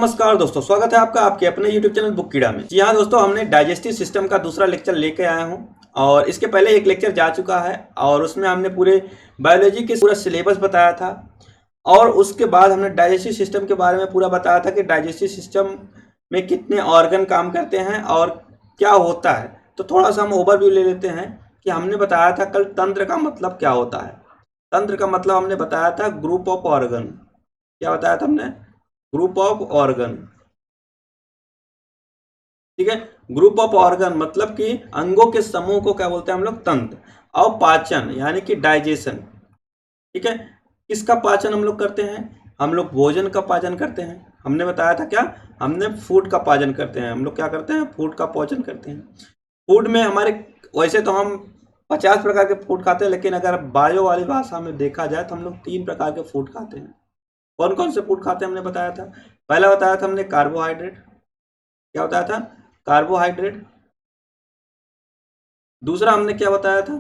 नमस्कार दोस्तों, स्वागत है आपका आपके अपने YouTube चैनल बुक कीड़ा में। जी हाँ दोस्तों, हमने डाइजेस्टिव सिस्टम का दूसरा लेक्चर लेके आया हूँ और इसके पहले एक लेक्चर जा चुका है और उसमें हमने पूरे बायोलॉजी के पूरा सिलेबस बताया था और उसके बाद हमने डाइजेस्टिव सिस्टम के बारे में पूरा बताया था कि डाइजेस्टिव सिस्टम में कितने ऑर्गन काम करते हैं और क्या होता है। तो थोड़ा सा हम ओवरव्यू ले लेते हैं कि हमने बताया था कल तंत्र का मतलब क्या होता है। तंत्र का मतलब हमने बताया था ग्रुप ऑफ ऑर्गन। क्या बताया था हमने? Group of organ. ठीक है, ग्रुप ऑफ ऑर्गन मतलब कि अंगों के समूह को क्या बोलते हैं हम लोग? तंत्र। और पाचन यानी कि डाइजेशन। ठीक है, किसका पाचन हम लोग करते हैं? हम लोग भोजन का पाचन करते हैं। हमने बताया था क्या? हमने फूड का पाचन करते हैं। हम लोग क्या करते हैं? फूड का पाचन करते हैं। फूड में हमारे वैसे तो हम 50 प्रकार के फूड खाते हैं, लेकिन अगर बायो वाली भाषा में देखा जाए तो हम लोग 3 प्रकार के फूड खाते हैं। कौन कौन से फूड खाते हैं हमने बताया था? पहला बताया था हमने कार्बोहाइड्रेट। क्या बताया था? कार्बोहाइड्रेट। दूसरा हमने क्या बताया था?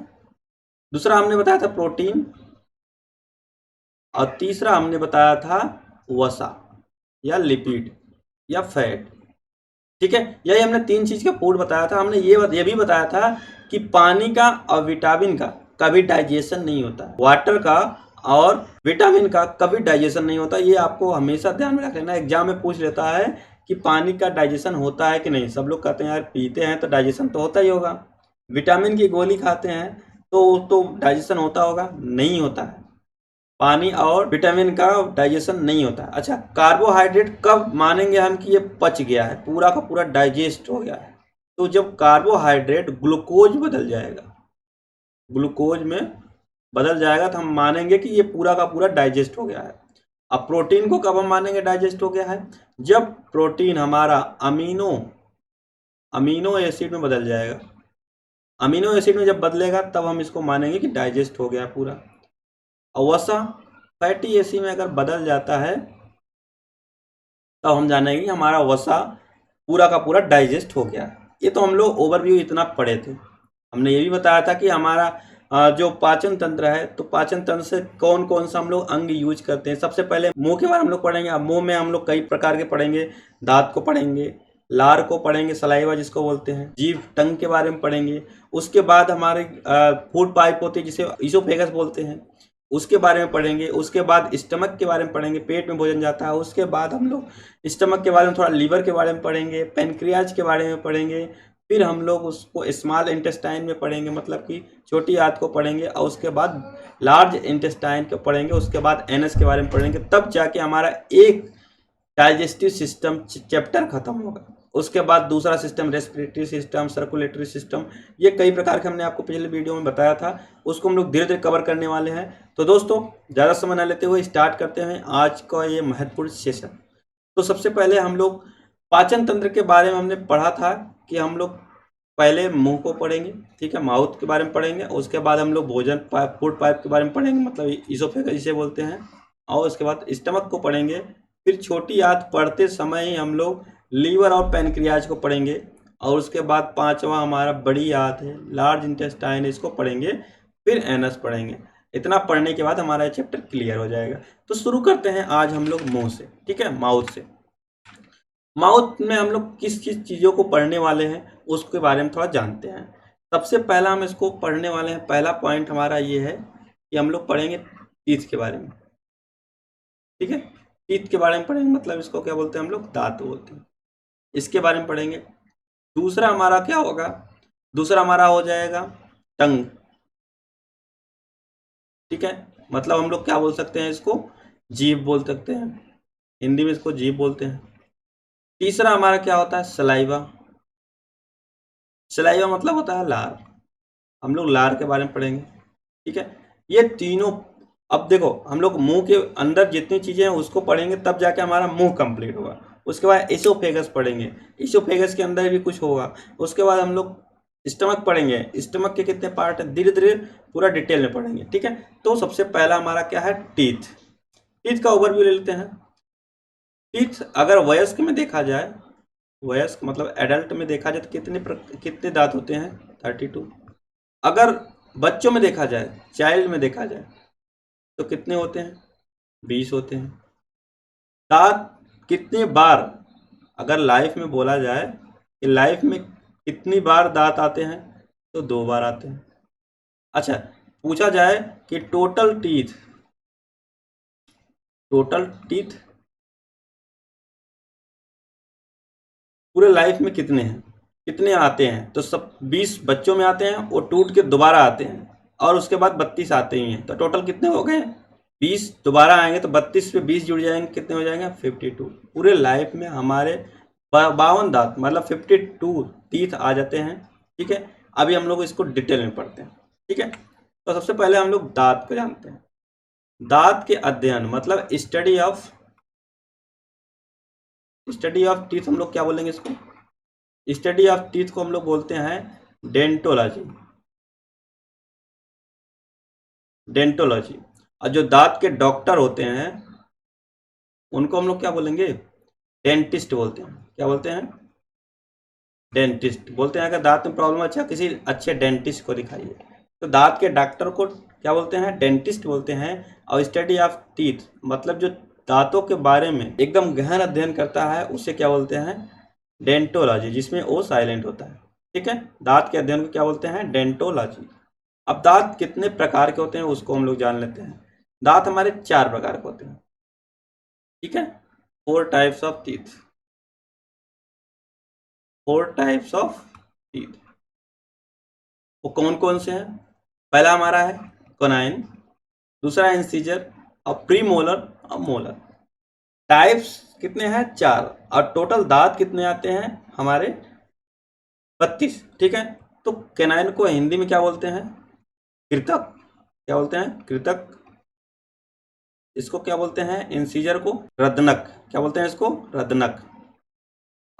दूसरा हमने बताया था प्रोटीन। और तीसरा हमने बताया था वसा या लिपिड या फैट। ठीक है, यही हमने 3 चीज का फूड बताया था। हमने ये भी बताया था कि पानी का और विटामिन का कभी डाइजेशन नहीं होता। वाटर का और विटामिन का कभी डाइजेशन नहीं होता। ये आपको हमेशा ध्यान में रख लेना। एग्जाम में पूछ लेता है कि पानी का डाइजेशन होता है कि नहीं। सब लोग कहते हैं यार पीते हैं तो डाइजेशन तो होता ही होगा। विटामिन की गोली खाते हैं तो डाइजेशन होता होगा? नहीं होता है। पानी और विटामिन का डाइजेशन नहीं होता है। अच्छा, कार्बोहाइड्रेट कब मानेंगे हम कि ये पच गया है, पूरा का पूरा डाइजेस्ट हो गया है? तो जब कार्बोहाइड्रेट ग्लूकोज बदल जाएगा, ग्लूकोज में बदल जाएगा तो हम मानेंगे कि ये पूरा का पूरा डाइजेस्ट हो गया है। अब प्रोटीन को कब हम मानेंगे डाइजेस्ट हो गया है? जब प्रोटीन हमारा अमीनो एसिड में बदल जाएगा। अमीनो एसिड में जब बदलेगा तब हम इसको मानेंगे कि डाइजेस्ट हो गया पूरा। और वसा फैटी एसिड में अगर बदल जाता है तब हम जानेंगे कि हमारा वसा पूरा का पूरा डाइजेस्ट हो गया है। ये तो हम लोग ओवरव्यू इतना पढ़े थे। हमने ये भी बताया था कि हमारा जो पाचन तंत्र है, तो पाचन तंत्र से कौन कौन सा हम लोग अंग यूज करते हैं। सबसे पहले मुंह के बारे में हम लोग पढ़ेंगे। अब मुंह में हम लोग कई प्रकार के पढ़ेंगे। दांत को पढ़ेंगे, लार को पढ़ेंगे, सलाइवा जिसको बोलते हैं, जीभ टंग के बारे में पढ़ेंगे। उसके बाद हमारे फूड पाइप होती है जिसे इसोफेगस बोलते हैं, उसके बारे में पढ़ेंगे। उसके बाद स्टमक के बारे में पढ़ेंगे, पेट में भोजन जाता है। उसके बाद हम लोग स्टमक के बारे में थोड़ा लीवर के बारे में पढ़ेंगे, पेनक्रियाज के बारे में पढ़ेंगे। फिर हम लोग उसको स्मॉल इंटेस्टाइन में पढ़ेंगे, मतलब कि छोटी आंत को पढ़ेंगे। और उसके बाद लार्ज इंटेस्टाइन को पढ़ेंगे। उसके बाद एनस के बारे में पढ़ेंगे। तब जाके हमारा एक डाइजेस्टिव सिस्टम चैप्टर खत्म होगा। उसके बाद दूसरा system respiratory system, circulatory system, ये कई प्रकार के हमने आपको पिछले वीडियो में बताया था। उसको हम लोग धीरे धीरे कवर करने वाले हैं। तो दोस्तों ज़्यादा समय न लेते हुए स्टार्ट करते हैं आज का ये महत्वपूर्ण सेशन। तो सबसे पहले हम लोग पाचन तंत्र के बारे में हमने पढ़ा था कि हम लोग पहले मुंह को पढ़ेंगे, ठीक है, माउथ के बारे में पढ़ेंगे। उसके बाद हम लोग भोजन पाइप, फूड पाइप के बारे में पढ़ेंगे, मतलब इसोफेगस जिसे बोलते हैं। और उसके बाद स्टमक को पढ़ेंगे। फिर छोटी आंत पढ़ते समय ही हम लोग लीवर और पैनक्रियाज को पढ़ेंगे। और उसके बाद 5वां हमारा बड़ी आंत है, लार्ज इंटेस्टाइन, इसको पढ़ेंगे। फिर एनस पढ़ेंगे। इतना पढ़ने के बाद हमारा चैप्टर क्लियर हो जाएगा। तो शुरू करते हैं आज हम लोग मुंह से, ठीक है, माउथ से। माउथ में हम लोग किस किस चीज़ों को पढ़ने वाले हैं उसके बारे में थोड़ा जानते हैं। सबसे पहला हम इसको पढ़ने वाले हैं, पहला पॉइंट हमारा ये है कि हम लोग पढ़ेंगे टीथ के बारे में। ठीक है, टीथ के बारे में पढ़ेंगे, मतलब इसको क्या बोलते हैं हम लोग? दांत बोलते हैं। इसके बारे में पढ़ेंगे। दूसरा हमारा क्या होगा? दूसरा हमारा हो जाएगा टंग। ठीक है, मतलब हम लोग क्या बोल सकते हैं इसको? जीभ बोल सकते हैं। हिंदी में इसको जीभ बोलते हैं। तीसरा हमारा क्या होता है? सलाइवा। सलाइवा मतलब होता है लार। हम लोग लार के बारे में पढ़ेंगे। ठीक है, ये तीनों। अब देखो, हम लोग मुंह के अंदर जितनी चीजें हैं उसको पढ़ेंगे, तब जाके हमारा मुंह कंप्लीट होगा। उसके बाद इसोफेगस पढ़ेंगे, इसोफेगस के अंदर भी कुछ होगा। उसके बाद हम लोग स्टमक पढ़ेंगे। स्टमक के कितने पार्ट है, धीरे धीरे पूरा डिटेल में पढ़ेंगे। ठीक है, तो सबसे पहला हमारा क्या है? टीथ। टीथ का ओवरव्यू ले लेते हैं। टीथ अगर वयस्क में देखा जाए, वयस्क मतलब एडल्ट में देखा जाए तो कितने दांत होते हैं? 32। अगर बच्चों में देखा जाए, चाइल्ड में देखा जाए, तो कितने होते हैं? 20 होते हैं। दांत कितनी बार, अगर लाइफ में बोला जाए कि लाइफ में कितनी बार दांत आते हैं, तो 2 बार आते हैं। अच्छा, पूछा जाए कि टोटल टीथ पूरे लाइफ में कितने हैं, कितने आते हैं, तो सब 20 बच्चों में आते हैं, वो टूट के दोबारा आते हैं, और उसके बाद 32 आते ही हैं, तो टोटल कितने हो गए? 20 दोबारा आएंगे तो 32 पे 20 जुड़ जाएंगे, कितने हो जाएंगे? 52। पूरे लाइफ में हमारे 52 दांत, मतलब 52 टीथ आ जाते हैं। ठीक है, अभी हम लोग इसको डिटेल में पढ़ते हैं। ठीक है, तो सबसे पहले हम लोग दांत को जानते हैं। दांत के अध्ययन मतलब स्टडी ऑफ टीथ, हम लोग क्या बोलेंगे इसको? स्टडी ऑफ टीथ को हम लोग बोलते हैं डेंटोलॉजी। डेंटोलॉजी। और जो दांत के डॉक्टर होते हैं उनको हम लोग क्या बोलेंगे? डेंटिस्ट बोलते हैं। क्या बोलते हैं? डेंटिस्ट बोलते हैं। अगर दांत में प्रॉब्लम, अच्छा किसी अच्छे डेंटिस्ट को दिखाइए, तो दांत के डॉक्टर को क्या बोलते हैं? डेंटिस्ट बोलते हैं। और स्टडी ऑफ टीथ मतलब जो दांतों के बारे में एकदम गहन अध्ययन करता है उसे क्या बोलते हैं? डेंटोलॉजी, जिसमें ओ साइलेंट होता है। ठीक है, दांत के अध्ययन को क्या बोलते हैं? डेंटोलॉजी। अब दांत कितने प्रकार के होते हैं उसको हम लोग जान लेते हैं। दांत हमारे 4 प्रकार के होते हैं। ठीक है, 4 types of teeth. 4 types of teeth. वो कौन कौन से हैं? पहला हमारा है कोनाइन, दूसरा इंसीजर, और प्री मोलर और मोलर। टाइप्स कितने हैं? 4। और टोटल दांत कितने आते हैं हमारे? 32। ठीक है, तो केनाइन को हिंदी में क्या बोलते हैं? कृतक। क्या बोलते हैं? कृतक। इसको क्या बोलते हैं? इंसीजर को रदनक। क्या बोलते हैं इसको? रदनक।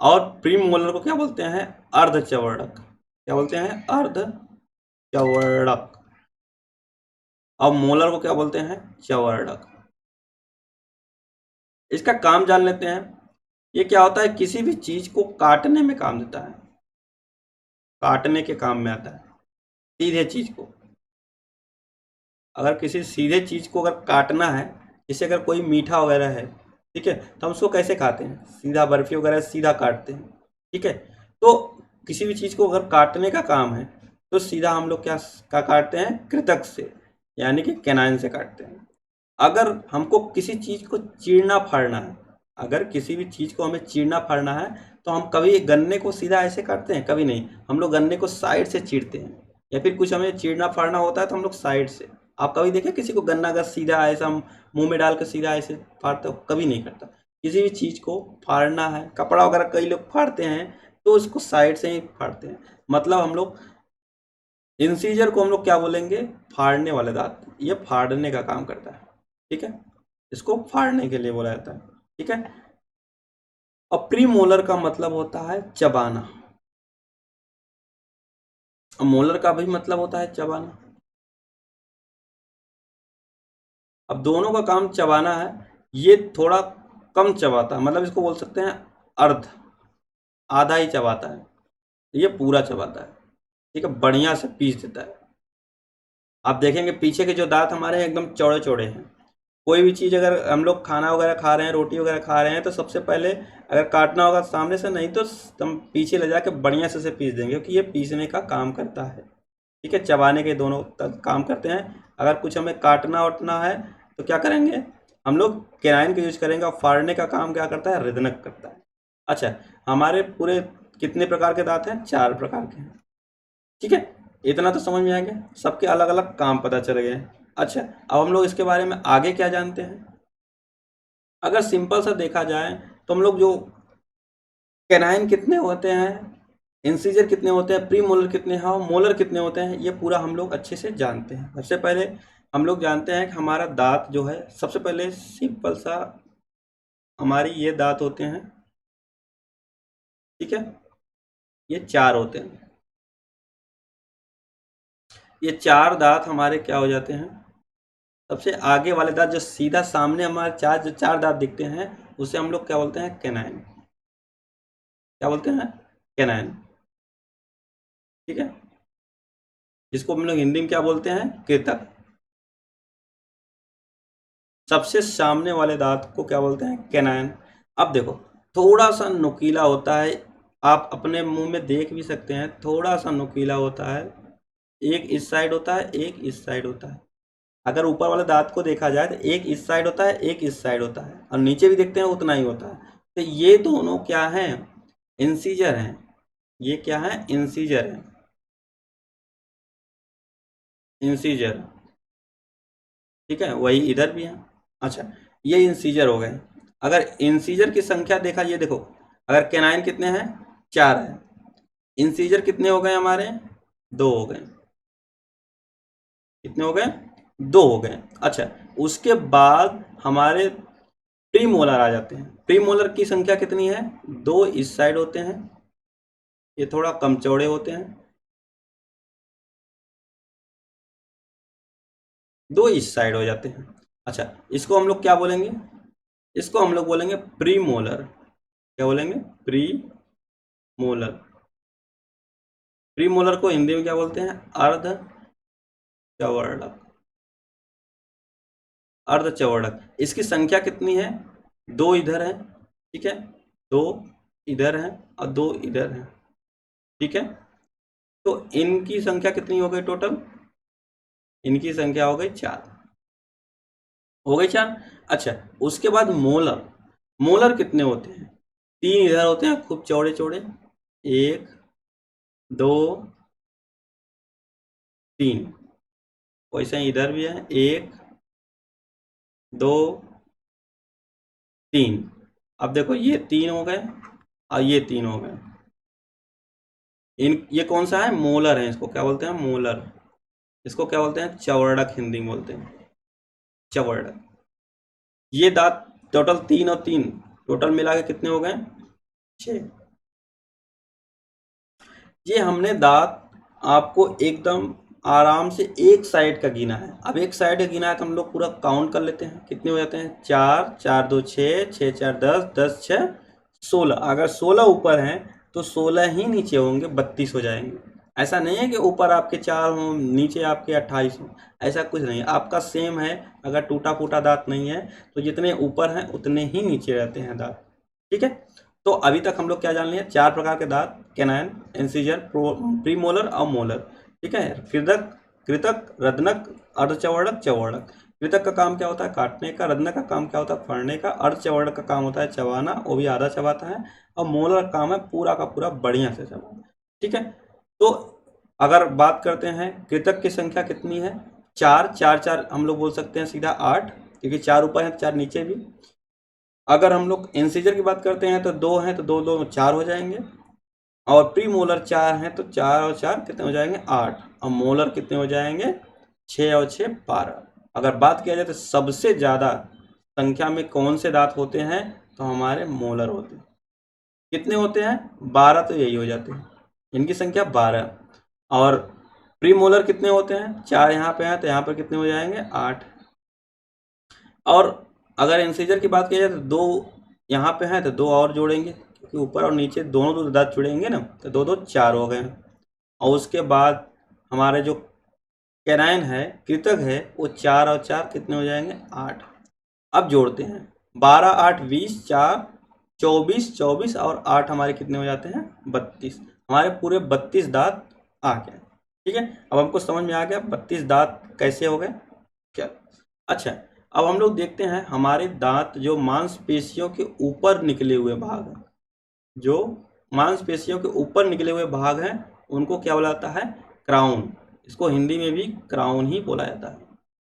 और प्री मोलर को क्या बोलते हैं? अर्धचवर्णक। क्या बोलते हैं? अर्धचवर्णक। और मोलर को क्या बोलते हैं? चवर्णक। इसका काम जान लेते हैं। ये क्या होता है? किसी भी चीज को काटने में काम देता है, काटने के काम में आता है। सीधे चीज को, अगर किसी सीधे चीज को अगर काटना है, जैसे अगर कोई मीठा वगैरह है, ठीक है, तो हम उसको कैसे खाते हैं? सीधा, बर्फी वगैरह सीधा काटते हैं। ठीक है, तो किसी भी चीज को अगर काटने का काम है तो सीधा हम लोग क्या काटते हैं? कृतक से, यानी कि कैनाइन से काटते हैं। अगर हमको किसी चीज को चीरना फाड़ना है, अगर किसी भी चीज को हमें चीरना फाड़ना है, तो हम कभी गन्ने को सीधा ऐसे काटते हैं? कभी नहीं। हम लोग गन्ने को साइड से चीरते हैं, या फिर कुछ हमें चीरना फाड़ना होता है तो हम लोग साइड से। आप कभी देखे किसी को गन्ना अगर सीधा ऐसा मुंह में डाल कर सीधा ऐसे फाड़ते हो? कभी नहीं करता। किसी भी चीज को फाड़ना है, कपड़ा वगैरह कई लोग फाड़ते हैं तो उसको साइड से ही फाड़ते हैं। मतलब हम लोग इंसीजर को हम लोग क्या बोलेंगे? फाड़ने वाले दांत। ये फाड़ने का काम करता है। ठीक है, इसको फाड़ने के लिए बोला जाता है। ठीक है, और प्री मोलर का मतलब होता है चबाना, और मोलर का भी मतलब होता है चबाना। अब दोनों का काम चबाना है। ये थोड़ा कम चबाता है, मतलब इसको बोल सकते हैं अर्ध, आधा ही चबाता है। ये पूरा चबाता है। ठीक है, बढ़िया से पीस देता है। आप देखेंगे पीछे के जो दांत हमारे हैं एकदम चौड़े चौड़े हैं। कोई भी चीज़ अगर हम लोग खाना वगैरह खा रहे हैं, रोटी वगैरह खा रहे हैं, तो सबसे पहले अगर काटना होगा सामने से, नहीं तो हम पीछे ले जाके बढ़िया से पीस देंगे, क्योंकि ये पीसने का काम करता है। ठीक है, चबाने के दोनों काम करते हैं। अगर कुछ हमें काटना वाटना है तो क्या करेंगे? हम लोग केनाइन का यूज करेंगे। और फाड़ने का काम क्या करता है? हृदनक करता है। अच्छा, हमारे पूरे कितने प्रकार के दांत हैं? 4 प्रकार के हैं। ठीक है, इतना तो समझ में आ गया, सबके अलग अलग काम पता चल गए। अच्छा, अब हम लोग इसके बारे में आगे क्या जानते हैं? अगर सिंपल सा देखा जाए तो हम लोग जो कैनाइन कितने होते हैं, इंसीजर कितने होते हैं, प्री मोलर कितने हैं, और मोलर कितने होते हैं, ये पूरा हम लोग अच्छे से जानते हैं। सबसे पहले हम लोग जानते हैं कि हमारा दांत जो है, सबसे पहले सिंपल सा हमारी ये दांत होते हैं। ठीक है, ये 4 होते हैं। ये 4 दांत हमारे क्या हो जाते हैं? सबसे आगे वाले दांत जो सीधा सामने हमारे जो 4 दांत दिखते हैं, उसे हम लोग क्या बोलते हैं? कैनाइन। क्या बोलते हैं? कैनाइन। ठीक है, जिसको हम लोग हिंदी में क्या बोलते हैं? कृतक। सबसे सामने वाले दांत को क्या बोलते हैं? कैनाइन। अब देखो थोड़ा सा नुकीला होता है, आप अपने मुंह में देख भी सकते हैं, थोड़ा सा नुकीला होता है, एक इस साइड होता है एक इस साइड होता है। अगर ऊपर वाले दांत को देखा जाए तो एक इस साइड होता है एक इस साइड होता है, और नीचे भी देखते हैं उतना ही होता है। तो ये दोनों क्या हैं, इंसीजर हैं। ये क्या है, इंसीजर है, इंसीजर। ठीक है, वही इधर भी है। अच्छा, ये इंसीजर हो गए। अगर इंसीजर की संख्या देखा, ये देखो, अगर कैनाइन कितने हैं, 4 है, इंसीजर कितने हो गए हमारे, 2 हो गए। कितने हो गए, 2 हो गए। अच्छा, उसके बाद हमारे प्रीमोलर आ जाते हैं। प्रीमोलर की संख्या कितनी है, 2 इस साइड होते हैं, ये थोड़ा कम चौड़े होते हैं, 2 इस साइड हो जाते हैं। अच्छा, इसको हम लोग क्या बोलेंगे, इसको हम लोग बोलेंगे प्रीमोलर। क्या बोलेंगे, प्री मोलर। प्रीमोलर को हिंदी में क्या बोलते हैं, अर्ध चवर्णक। अर्ध चवर्णक, इसकी संख्या कितनी है, 2 इधर है, ठीक है, 2 इधर है और 2 इधर है। ठीक है, तो इनकी संख्या कितनी हो गई टोटल, इनकी संख्या हो गई 4, हो गई 4। अच्छा, उसके बाद मोलर। मोलर कितने होते हैं, 3 इधर होते हैं खूब चौड़े चौड़े, 1 2 3, वैसे ही इधर भी है, 1 2 3। अब देखो ये 3 हो गए और ये 3 हो गए। इन ये कौन सा है, मोलर है, इसको क्या बोलते हैं, मोलर। इसको क्या बोलते हैं, चवर्णक, हिंदी में बोलते हैं चवर्णक। ये दांत टोटल 3 और 3 टोटल मिला के कितने हो गए, 6। ये हमने दांत आपको एकदम आराम से एक साइड का गिना है। अब एक साइड का गिना है तो हम लोग पूरा काउंट कर लेते हैं, कितने हो जाते हैं, 4 4 2 6, 6 4 10, 10 6 16। अगर 16 ऊपर हैं तो 16 ही नीचे होंगे, 32 हो जाएंगे। ऐसा नहीं है कि ऊपर आपके 4 हों नीचे आपके 28 हों, ऐसा कुछ नहीं है, आपका सेम है। अगर टूटा फूटा दांत नहीं है तो जितने ऊपर हैं उतने ही नीचे रहते हैं दांत। ठीक है, तो अभी तक हम लोग क्या जान लिए, 4 प्रकार के दांत, कैनाइन, इंसिजर, प्रीमोलर और मोलर। ठीक है, कृतक, कृतक, रत्नक, अर्धचवर्णक, चवर्णक। कृतक का काम क्या होता है, काटने का। रत्नक का काम क्या होता है, फाड़ने का। अर्धचवर्णक का काम होता है चबाना, वो भी आधा चबाता है। और मोलर का काम है पूरा का पूरा बढ़िया से चबाना। ठीक है, तो अगर बात करते हैं कृतक की संख्या कितनी है, 4 4 4 हम लोग बोल सकते हैं सीधा 8, क्योंकि 4 ऊपर है 4 नीचे भी। अगर हम लोग इंसीजर की बात करते हैं तो 2 हैं तो 2 2 4 हो जाएंगे। और प्री मोलर 4 हैं तो 4 और 4 कितने हो जाएंगे, 8। और मोलर कितने हो जाएंगे, 6 और 6 12। अगर बात किया जाए तो सबसे ज़्यादा संख्या में कौन से दांत होते हैं, तो हमारे मोलर होते हैं। कितने होते हैं, 12, तो यही हो जाते हैं, इनकी संख्या 12। और प्री मोलर कितने होते हैं, 4 यहाँ पे हैं तो यहाँ पर कितने हो जाएंगे, 8। और अगर इंसीजर की बात की जाए तो 2 यहाँ पे हैं तो 2 और जोड़ेंगे, क्योंकि ऊपर और नीचे दोनों दो दांत जुड़ेंगे ना, तो 2 2 4 हो गए। और उसके बाद हमारे जो कैनाइन है, कृतक है, वो 4 और 4 कितने हो जाएंगे, 8। अब जोड़ते हैं, 12 8 20, 4 24, 24 और 8 हमारे कितने हो जाते हैं, 32। हमारे पूरे 32 दांत आ गए। ठीक है, अब हमको समझ में आ गया 32 दांत कैसे हो गए क्या। अच्छा, अब हम लोग देखते हैं हमारे दांत जो मांसपेशियों के ऊपर निकले हुए भाग हैं, जो मांसपेशियों के ऊपर निकले हुए भाग हैं, उनको क्या बोला जाता है, क्राउन। इसको हिंदी में भी क्राउन ही बोला जाता है।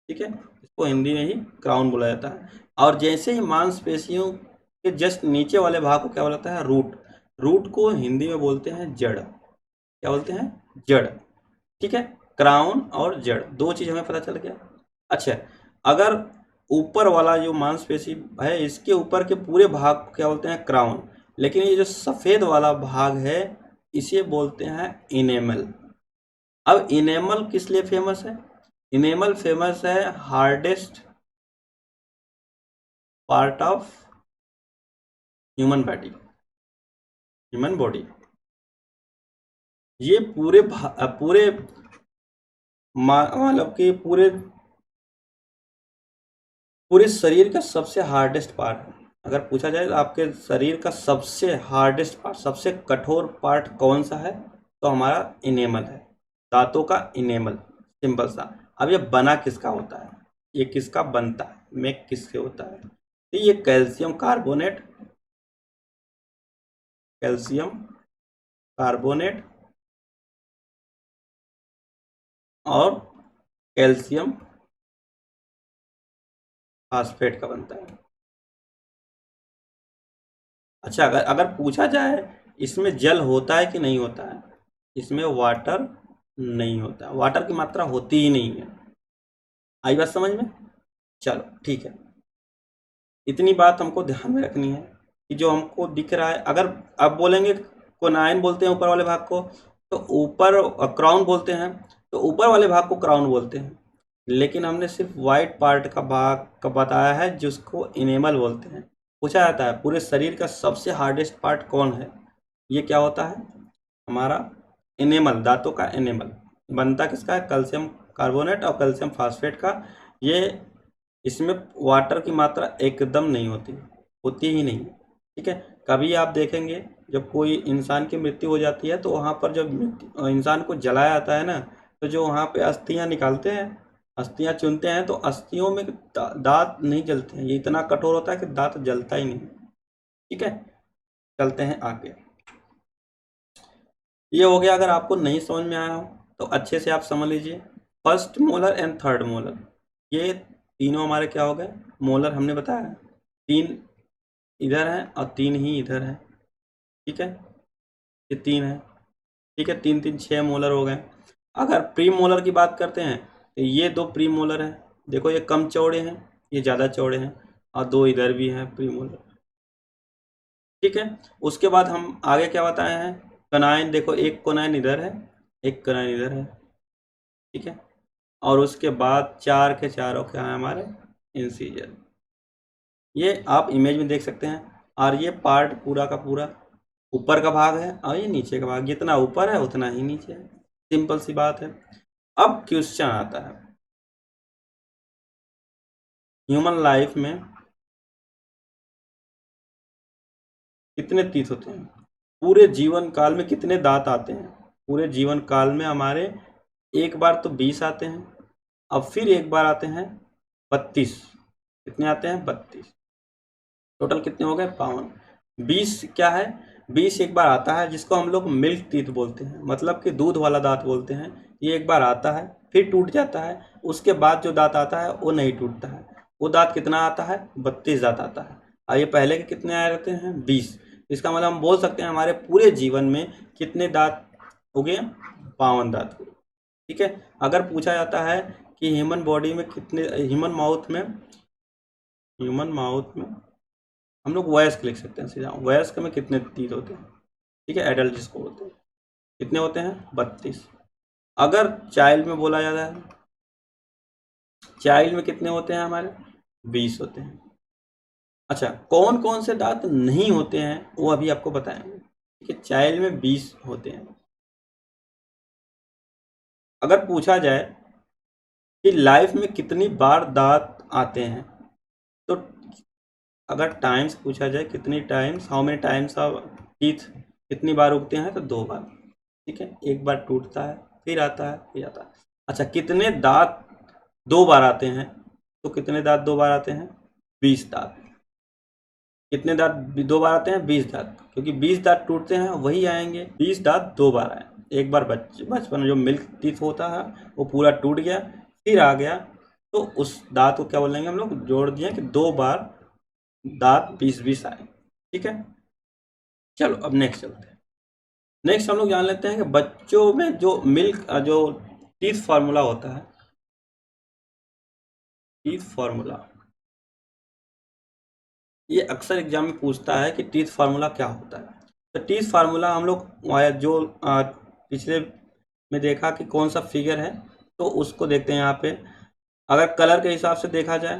ठीक है, इसको हिंदी में ही क्राउन बोला जाता है। और जैसे ही मांसपेशियों के जस्ट नीचे वाले भाग को क्या बोला जाता है, रूट। रूट को हिंदी में बोलते हैं जड़। क्या बोलते हैं, जड़। ठीक है, क्राउन और जड़, दो चीज हमें पता चल गया। अच्छा, अगर ऊपर वाला जो मांसपेशी है, इसके ऊपर के पूरे भाग को क्या बोलते हैं, क्राउन। लेकिन ये जो सफेद वाला भाग है, इसे बोलते हैं इनेमल। अब इनेमल किस लिए फेमस है, इनेमल फेमस है hardest part of human body, human body. ये पूरे पूरे मतलब कि पूरे पूरे शरीर का सबसे हार्डेस्ट पार्ट है। अगर पूछा जाए तो आपके शरीर का सबसे हार्डेस्ट पार्ट, सबसे कठोर पार्ट कौन सा है, तो हमारा इनेमल है, दांतों का इनेमल, सिंपल सा। अब ये बना किसका होता है, ये किसका बनता है, मेक किससे होता है, तो ये कैल्शियम कार्बोनेट, कैल्शियम कार्बोनेट और कैल्शियम फास्फेट का बनता है। अच्छा, अगर अगर पूछा जाए इसमें जल होता है कि नहीं होता है, इसमें वाटर नहीं होता है, वाटर की मात्रा होती ही नहीं है। आई बात समझ में? चलो ठीक है, इतनी बात हमको ध्यान में रखनी है कि जो हमको दिख रहा है, अगर अब बोलेंगे कोनाइन बोलते हैं ऊपर वाले भाग को, तो ऊपर क्राउन बोलते हैं, तो ऊपर वाले भाग को क्राउन बोलते हैं, लेकिन हमने सिर्फ वाइट पार्ट का भाग का बताया है जिसको इनेमल बोलते हैं। पूछा जाता है पूरे शरीर का सबसे हार्डेस्ट पार्ट कौन है, ये क्या होता है, हमारा इनेमल, दांतों का इनेमल। बनता किसका है, कैल्शियम कार्बोनेट और कैल्शियम फास्फेट का। ये इसमें वाटर की मात्रा एकदम नहीं होती, होती ही नहीं। ठीक है, कभी आप देखेंगे जब कोई इंसान की मृत्यु हो जाती है तो वहाँ पर जब इंसान को जलाया जाता है ना, तो जो वहाँ पे अस्थियाँ निकालते हैं, अस्थियाँ चुनते हैं, तो अस्थियों में दांत नहीं जलते हैं, ये इतना कठोर होता है कि दांत जलता ही नहीं। ठीक है, चलते हैं आगे। ये हो गया, अगर आपको नहीं समझ में आया हो तो अच्छे से आप समझ लीजिए। First molar and third molar, ये तीनों हमारे क्या हो गए, मोलर हमने बताया, तीन इधर है और तीन ही इधर है। ठीक है, ये तीन है। ठीक है, तीन तीन छः मोलर हो गए। अगर प्री मोलर की बात करते हैं तो ये दो प्री मोलर हैं, देखो ये कम चौड़े हैं, ये ज़्यादा चौड़े हैं, और दो इधर भी हैं प्री मोलर। ठीक है, उसके बाद हम आगे क्या बताए हैं, कनाइन, देखो एक कोनाइन इधर है, एक कनाइन इधर है। ठीक है, और उसके बाद चार के चारों क्या है हमारे, इंसीजर। ये आप इमेज में देख सकते हैं, और ये पार्ट पूरा का पूरा ऊपर का भाग है, और ये नीचे का भाग, जितना ऊपर है उतना ही नीचे है, सिंपल सी बात है। अब क्वेश्चन आता है, ह्यूमन लाइफ में कितने तीत होते हैं, पूरे जीवन काल में कितने दांत आते हैं, पूरे जीवन काल में हमारे एक बार तो 20 आते हैं, अब फिर एक बार आते हैं 32, कितने आते हैं 32, टोटल कितने हो गए 52। 20 क्या है, 20 एक बार आता है जिसको हम लोग मिल्क टीथ बोलते हैं, मतलब कि दूध वाला दांत बोलते हैं। ये एक बार आता है फिर टूट जाता है, उसके बाद जो दांत आता है वो नहीं टूटता है। वो दांत कितना आता है, 32 दांत आता है, और ये पहले के कितने आए रहते हैं 20। इसका मतलब हम बोल सकते हैं हमारे पूरे जीवन में कितने दांत हो गए, 52 दांत हुए। ठीक है, अगर पूछा जाता है कि ह्यूमन बॉडी में कितने, ह्यूमन माउथ में हम लोग वयस्क लिख सकते हैं सीधा, वयस्क में कितने तीत होते हैं। ठीक है, एडल्ट जिसको बोलते हैं, कितने होते हैं 32। अगर चाइल्ड में बोला जाता है, चाइल्ड में कितने होते हैं हमारे, 20 होते हैं। अच्छा, कौन कौन से दांत नहीं होते हैं वो अभी आपको बताएंगे। ठीक है, चाइल्ड में 20 होते हैं। अगर पूछा जाए कि लाइफ में कितनी बार दांत आते हैं, तो अगर टाइम्स पूछा जाए, कितनी times, how many times of teeth, कितनी बार उगते हैं, तो 2 बार। ठीक है, एक बार टूटता है फिर आता है फिर आता है। अच्छा, कितने दांत 2 बार आते हैं, तो कितने दांत 2 बार आते हैं, 20 दांत। कितने दांत 2 बार आते हैं, 20 दांत, क्योंकि 20 दांत टूटते हैं वही आएंगे, 20 दांत 2 बार आए। एक बार बचपन में जो मिल्क टीथ होता है वो पूरा टूट गया फिर आ गया, तो उस दांत को क्या बोलेंगे हम लोग, जोड़ दिए कि 2 बार दांत 20-20 आए। ठीक है, चलो अब नेक्स्ट चलते हैं। नेक्स्ट हम लोग जान लेते हैं कि बच्चों में जो जो टीथ फार्मूला होता है, टीथ फार्मूला, ये अक्सर एग्जाम में पूछता है कि टीथ फार्मूला क्या होता है। तो टीथ फार्मूला हम लोग जो पिछले में देखा कि कौन सा फिगर है, तो उसको देखते हैं यहाँ पे। अगर कलर के हिसाब से देखा जाए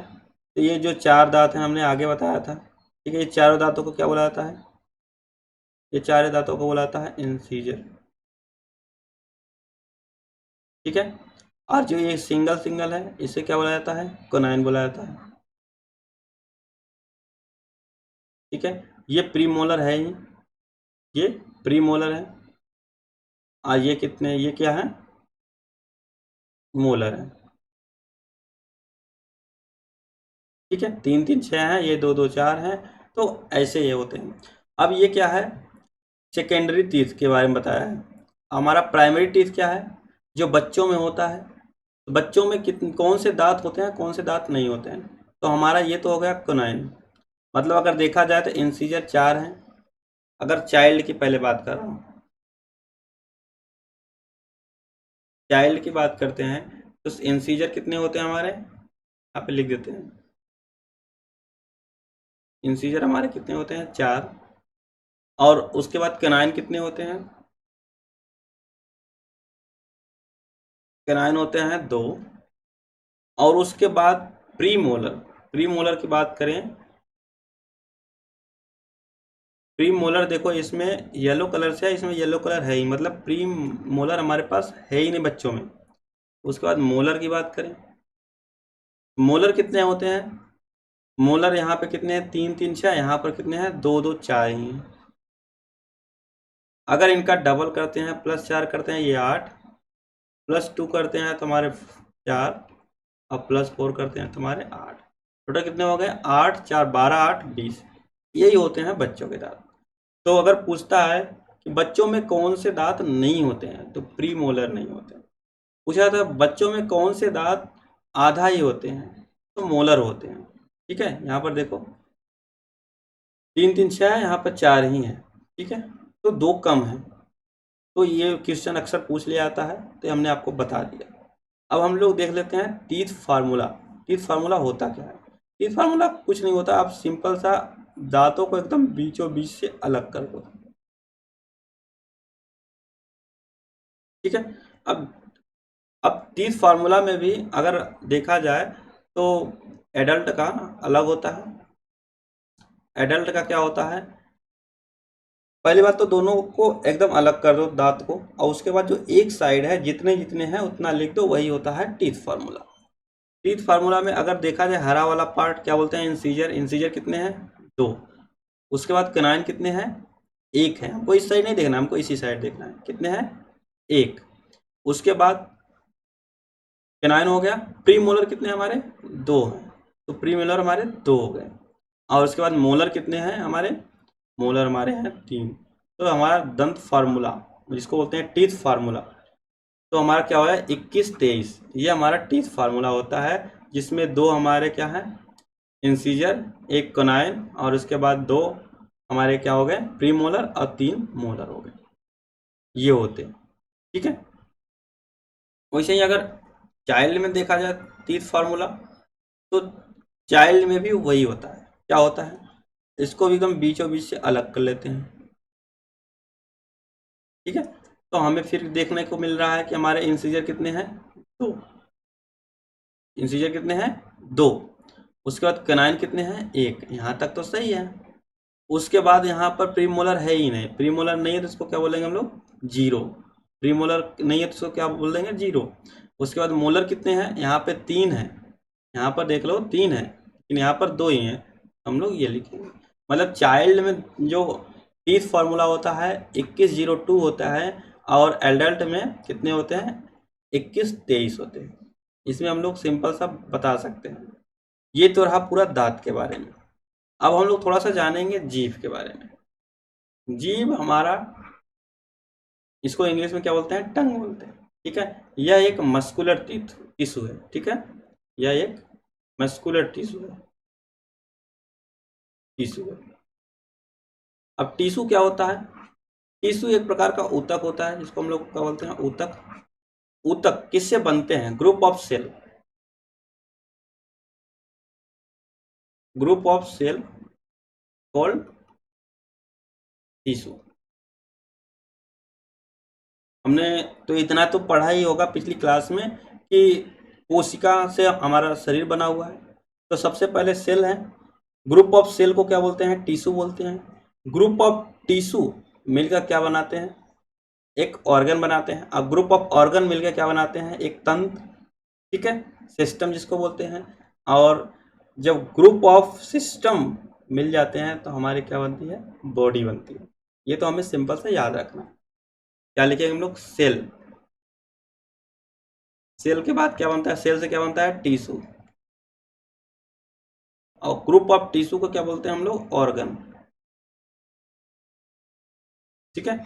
तो ये जो 4 दांत हैं हमने आगे बताया था। ठीक है, ये चारों दांतों को क्या बोला जाता है, ये चारों दांतों को बोला जाता है इंसीजर। ठीक है, और जो ये सिंगल सिंगल है इसे क्या बोला जाता है, कोनाइन बोला जाता है। ठीक है, ये प्रीमोलर है ही, ये प्रीमोलर है, और ये कितने, ये क्या है, मोलर है। ठीक है, 3 3 6 है, ये 2 2 4 है, तो ऐसे ये होते हैं। अब ये क्या है, सेकेंडरी टीथ के बारे में बताया है। हमारा प्राइमरी टीथ क्या है, जो बच्चों में होता है। तो बच्चों में कितने, कौन से दांत होते हैं, कौन से दांत नहीं होते हैं। तो हमारा ये तो हो गया कनाइन, मतलब अगर देखा जाए तो इंसीजर 4 हैं। अगर चाइल्ड की पहले बात कर रहा हूँ, चाइल्ड की बात करते हैं, तो इंसीजर कितने होते हैं हमारे, यहाँ पे लिख देते हैं। इंसीजर हमारे कितने होते हैं, 4। और उसके बाद कैनाइन कितने होते हैं, कैनाइन होते हैं 2। और उसके बाद प्री मोलर, प्री मोलर की बात करें, प्री मोलर देखो इसमें येलो कलर से है, इसमें येलो कलर है ही, मतलब प्री मोलर हमारे पास है ही नहीं बच्चों में। उसके बाद मोलर की बात करें, मोलर कितने होते हैं, मोलर यहाँ पे कितने हैं, 3 3 6, यहाँ पर कितने हैं, 2 2 4 ही हैं। अगर इनका डबल करते हैं, +4 करते हैं, ये 8, +2 करते हैं तो हमारे 4, और +4 करते हैं तो हमारे 8। टोटल कितने हो गए, 8 4 12 8 20। यही होते हैं बच्चों के दांत। तो अगर पूछता है कि बच्चों में कौन से दांत नहीं होते हैं, तो प्री मोलर नहीं होते हैं। पूछा था बच्चों में कौन से दांत आधा ही होते हैं, तो मोलर होते हैं। ठीक है, यहाँ पर देखो 3 3 6 है, यहाँ पर 4 ही है। ठीक है, तो 2 कम है। तो ये क्वेश्चन अक्सर पूछ लिया जाता है, तो हमने आपको बता दिया। अब हम लोग देख लेते हैं टीथ फार्मूला। टीथ फार्मूला होता क्या है। टीथ फार्मूला कुछ नहीं होता, आप सिंपल सा दांतों को एकदम बीचों बीच से अलग कर दो। ठीक है, अब टीथ फार्मूला में भी अगर देखा जाए तो एडल्ट का अलग होता है। एडल्ट का क्या होता है, पहली बात तो दोनों को एकदम अलग कर दो दांत को, और उसके बाद जो एक साइड है जितने जितने हैं उतना लिख दो, वही होता है टीथ फार्मूला। टीथ फार्मूला में अगर देखा जाए हरा वाला पार्ट क्या बोलते हैं, इंसीजर। इंसीजर कितने हैं, 2। उसके बाद कैनाइन कितने हैं, 1 है। हमको इस साइड नहीं देखना, हमको इसी साइड देखना है, कितने हैं, 1। उसके बाद कैनाइन हो गया। प्री मोलर कितने हैं हमारे, 2 हैं, तो प्री मोलर हमारे 2 हो गए। और उसके बाद मोलर कितने हैं हमारे, मोलर हमारे हैं 3। तो हमारा दंत फार्मूला, जिसको बोलते हैं टीथ फार्मूला, तो हमारा क्या हुआ है, 21 23। ये हमारा टीथ फार्मूला होता है, जिसमें 2 हमारे क्या है, इंसीजर, 1 कनाइन, और उसके बाद 2 हमारे क्या हो गए, प्री मोलर, और 3 मोलर हो गए। ये होते हैं। ठीक है, वैसे ही अगर चाइल्ड में देखा जाए टीथ फार्मूला, तो चाइल्ड में भी वही होता है। क्या होता है, इसको भी हम बीचों बीच से अलग कर लेते हैं। ठीक है, तो हमें फिर देखने को मिल रहा है कि हमारे इंसीजर कितने हैं, 2। इंसीजर कितने हैं, 2। उसके बाद कैनाइन कितने हैं, 1। यहाँ तक तो सही है। उसके बाद यहाँ पर प्रीमोलर है ही नहीं, प्रीमोलर नहीं है तो इसको क्या बोलेंगे हम लोग, 0। प्रीमोलर नहीं है तो इसको क्या बोल देंगे, 0। उसके बाद मोलर कितने हैं, यहाँ पे 3 है, यहाँ पर देख लो 3 है, लेकिन यहाँ पर 2 ही हैं, हम लोग ये लिखेंगे। मतलब चाइल्ड में जो टीथ फार्मूला होता है 2102 होता है, और एडल्ट में कितने होते हैं, 2123 होते हैं। इसमें हम लोग सिंपल सा बता सकते हैं। ये तो रहा पूरा दांत के बारे में। अब हम लोग थोड़ा सा जानेंगे जीभ के बारे में। जीभ हमारा, इसको इंग्लिश में क्या बोलते हैं, टंग बोलते हैं। ठीक है, यह एक मस्कुलर टिश्यू है। ठीक है, यह एक मस्कुलर टिश्यू है। अब टिश्यू क्या होता है, टिश्यू एक प्रकार का ऊतक होता है, जिसको हम लोग क्या बोलते हैं, ऊतक। ऊतक किससे बनते हैं, group of cell, group of cell called tissue. हमने तो इतना तो पढ़ा ही होगा पिछली क्लास में कि कोशिका से हमारा शरीर बना हुआ है। तो सबसे पहले सेल है, ग्रुप ऑफ सेल को क्या बोलते हैं, टिश्यू बोलते हैं। ग्रुप ऑफ टिश्यू मिलकर क्या बनाते हैं, एक ऑर्गन बनाते हैं। अब ग्रुप ऑफ ऑर्गन मिलकर क्या बनाते हैं, एक तंत्र। ठीक है, सिस्टम जिसको बोलते हैं। और जब ग्रुप ऑफ सिस्टम मिल जाते हैं तो हमारी क्या बनती है, बॉडी बनती है। ये तो हमें सिंपल से याद रखना है। क्या लिखेंगे हम लोग, सेल। सेल के बाद क्या बनता है, सेल से क्या बनता है, टिश्यू। और ग्रुप ऑफ टिश्यू को क्या बोलते हैं हम लोग, ऑर्गन। ठीक है।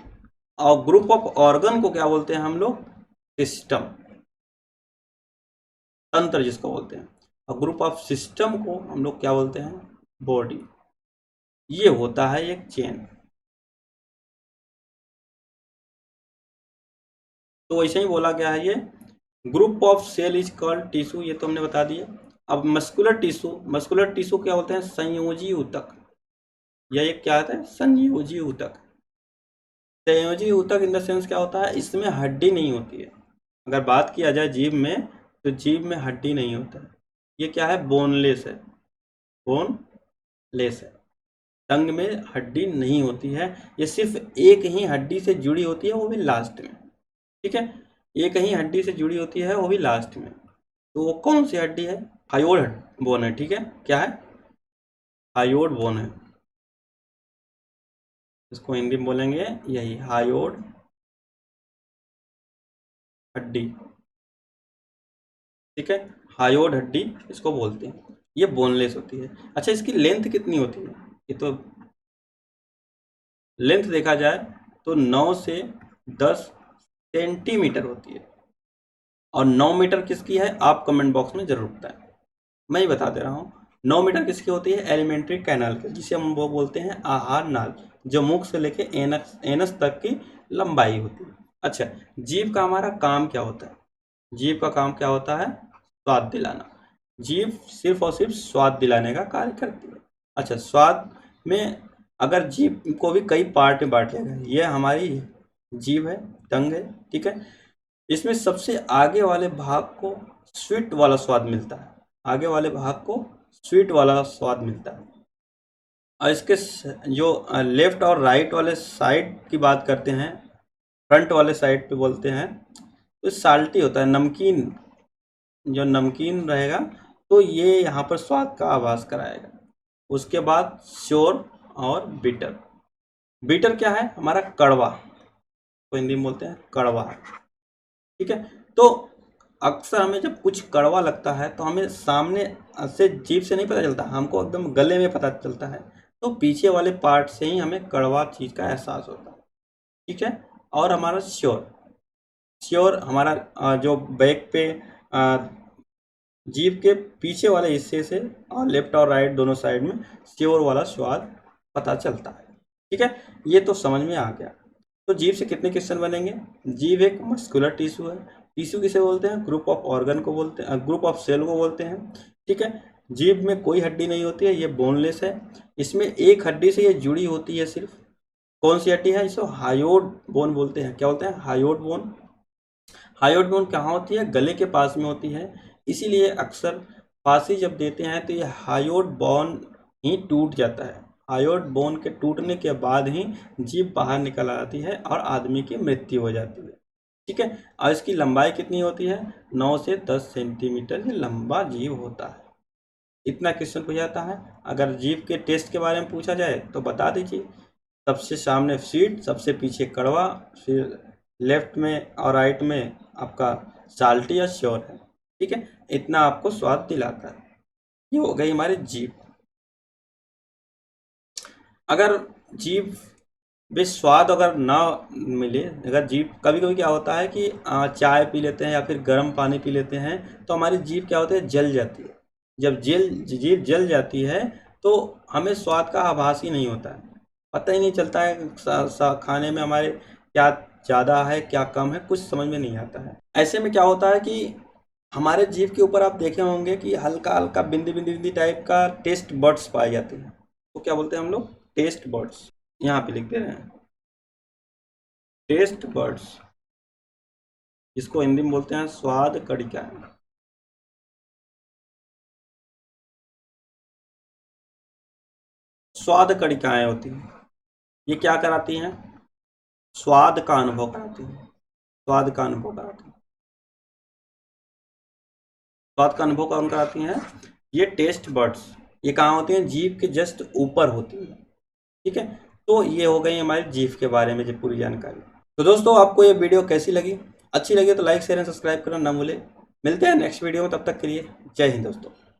और ग्रुप ऑफ ऑर्गन को क्या बोलते हैं हम लोग, सिस्टम, तंत्र जिसको बोलते हैं। और ग्रुप ऑफ सिस्टम को हम लोग क्या बोलते हैं, बॉडी। ये होता है एक चेन। तो वैसे ही बोला गया है ये, group of cell is called tissue, ये तो हमने बता दिया। अब मस्कुलर टिश्यू, मस्कुलर टिश्यू क्या होते हैं, संयोजी ऊतक। या ये क्या होता है, संयोजी ऊतक। संयोजी ऊतक इन द सेंस क्या होता है, इसमें हड्डी नहीं होती है। अगर बात किया जाए जीभ में, तो जीभ में हड्डी नहीं होता है। ये क्या है, बोनलेस है, बोनलेस है। टंग में हड्डी नहीं होती है। ये सिर्फ एक ही हड्डी से जुड़ी होती है, वो भी लास्ट में। ठीक है, एक ही हड्डी से जुड़ी होती है, वो भी लास्ट में। तो वो कौन सी हड्डी है, हायोड बोन है। ठीक है, क्या है, हायोड बोन है। इसको हिंदी में बोलेंगे यही, हायोड हड्डी। ठीक है, हायोड हड्डी इसको बोलते हैं। ये बोनलेस होती है। अच्छा, इसकी लेंथ कितनी होती है, ये तो लेंथ देखा जाए तो 9 से 10 सेंटीमीटर होती है। और 9 मीटर किसकी है, आप कमेंट बॉक्स में जरूर बताएं। मैं ही बता दे रहा हूँ। 9 मीटर किसकी होती है, एलिमेंट्री कैनाल की, जिसे हम वो बोलते हैं आहार नाल, जो मुख से लेके एनस एनस तक की लंबाई होती है। अच्छा, जीभ का हमारा काम क्या होता है, जीभ का काम क्या होता है, स्वाद दिलाना। जीभ सिर्फ और सिर्फ स्वाद दिलाने का कार्य करती है। अच्छा, स्वाद में अगर जीभ को भी कई पार्ट में बांट लिया गया, ये हमारी जीभ है, टंग है। ठीक है, इसमें सबसे आगे वाले भाग को स्वीट वाला स्वाद मिलता है, आगे वाले भाग को स्वीट वाला स्वाद मिलता है। और इसके जो लेफ्ट और राइट वाले साइड की बात करते हैं, फ्रंट वाले साइड पे बोलते हैं, तो साल्टी होता है, नमकीन, जो नमकीन रहेगा, तो ये यहाँ पर स्वाद का आभास कराएगा। उसके बाद श्योर और बिटर। बिटर क्या है, हमारा कड़वा, तो हिंदी में बोलते हैं कड़वा। ठीक है, तो अक्सर हमें जब कुछ कड़वा लगता है तो हमें सामने से, जीभ से नहीं पता चलता, हमको एकदम गले में पता चलता है। तो पीछे वाले पार्ट से ही हमें कड़वा चीज़ का एहसास होता है। ठीक है, और हमारा श्योर, श्योर हमारा जो बैक पे जीभ के पीछे वाले हिस्से से, और लेफ्ट और राइट दोनों साइड में श्योर वाला स्वाद पता चलता है। ठीक है, ये तो समझ में आ गया। तो जीभ से कितने क्वेश्चन बनेंगे, जीभ एक मस्कुलर टिश्यू है। टिश्यू किसे बोलते हैं, ग्रुप ऑफ ऑर्गन को बोलते हैं, ग्रुप ऑफ सेल को बोलते हैं। ठीक है, जीभ में कोई हड्डी नहीं होती है, ये बोनलेस है। इसमें एक हड्डी से ये जुड़ी होती है सिर्फ, कौन सी हड्डी है, इसको हायोड बोन बोलते हैं। क्या बोलते हैं, हायोड बोन। हायोड बोन कहाँ होती है, गले के पास में होती है। इसीलिए अक्सर फांसी जब देते हैं तो ये हायोड बोन ही टूट जाता है। हायोड बोन के टूटने के बाद ही जीभ बाहर निकल आती है और आदमी की मृत्यु हो जाती है। ठीक है, और इसकी लंबाई कितनी होती है, 9 से 10 सेंटीमीटर ये लंबा जीभ होता है। इतना क्वेश्चन पूछा जाता है। अगर जीभ के टेस्ट के बारे में पूछा जाए तो बता दीजिए, सबसे सामने स्वीट, सबसे पीछे कड़वा, फिर लेफ्ट में और राइट में आपका साल्टी या श्योर है। ठीक है, इतना आपको स्वाद दिलाता है। ये हो गई हमारी जीभ। अगर जीभ में स्वाद अगर ना मिले, अगर जीभ, कभी कभी क्या होता है कि चाय पी लेते हैं या फिर गर्म पानी पी लेते हैं, तो हमारी जीभ क्या होती है, जल जाती है। जब जीभ जल जाती है तो हमें स्वाद का आभास ही नहीं होता है, पता ही नहीं चलता है खाने में हमारे क्या ज़्यादा है क्या कम है, कुछ समझ में नहीं आता है। ऐसे में क्या होता है कि हमारे जीभ के ऊपर आप देखे होंगे कि हल्का हल्का बिंदी बिंदी बिंदी टाइप का टेस्ट बर्ड्स पाए जाते हैं। तो क्या बोलते हैं हम लोग, टेस्ट बर्ड्स। यहाँ पे लिख दे रहे हैं, टेस्ट बर्ड्स, इसको हिंदी में बोलते हैं स्वाद कड़िकाएं। स्वाद कड़िकाएं होती हैं, ये क्या कराती हैं, स्वाद का अनुभव कराती हैं, स्वाद का अनुभव कराती हैं। स्वाद का अनुभव कौन कराती हैं, ये टेस्ट बर्ड्स, ये कहाँ होती हैं, जीभ के जस्ट ऊपर होती है। ठीक है, तो ये हो गई हमारी जीभ के बारे में जो पूरी जानकारी। तो दोस्तों आपको ये वीडियो कैसी लगी, अच्छी लगी तो लाइक शेयर एंड सब्सक्राइब करना ना भूले। मिलते हैं नेक्स्ट वीडियो में, तब तक के लिए जय हिंद दोस्तों।